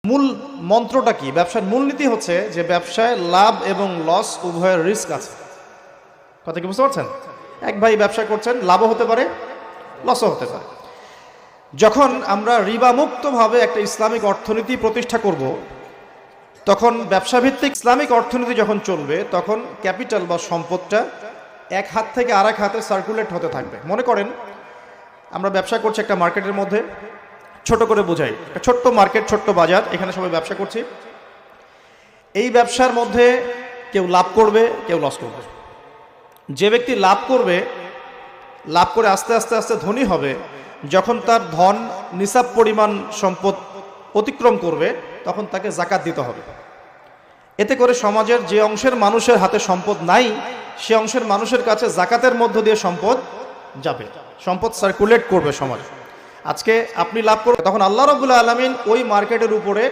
মূল মন্ত্রটা কি? ব্যবসার মূলনীতি হচ্ছে যে ব্যবসায় লাভ এবং লস উভয়ের রিস্ক আছে। কথা কি বুঝতে পারছেন? এক ভাই ব্যবসা করছেন, লাভও হতে পারে, লসও হতে পারে। যখন আমরা রিবা মুক্তভাবে একটা ইসলামিক অর্থনীতি প্রতিষ্ঠা করব, তখন ব্যবসাভিত্তিক ইসলামিক অর্থনীতি যখন চলবে, তখন ক্যাপিটাল বা সম্পদটা এক হাত থেকে আরেক হাতে সার্কুলেট হতে থাকবে। মনে করেন আমরা ব্যবসা করছি একটা মার্কেটের মধ্যে, ছোট করে বোঝাই, একটা ছোট্ট মার্কেট, ছোট্ট বাজার, এখানে সবাই ব্যবসা করছি। এই ব্যবসার মধ্যে কেউ লাভ করবে, কেউ লস করবে। যে ব্যক্তি লাভ করবে, লাভ করে আস্তে আস্তে আস্তে ধনী হবে, যখন তার ধন নিসাব পরিমাণ সম্পদ অতিক্রম করবে, তখন তাকে জাকাত দিতে হবে। এতে করে সমাজের যে অংশের মানুষের হাতে সম্পদ নাই, সে অংশের মানুষের কাছে জাকাতের মধ্য দিয়ে সম্পদ যাবে, সম্পদ সার্কুলেট করবে সমাজ। আজকে আপনি লাভ করবেন, তখন আল্লাহ রাব্বুল আলামিন ওই মার্কেটের উপরে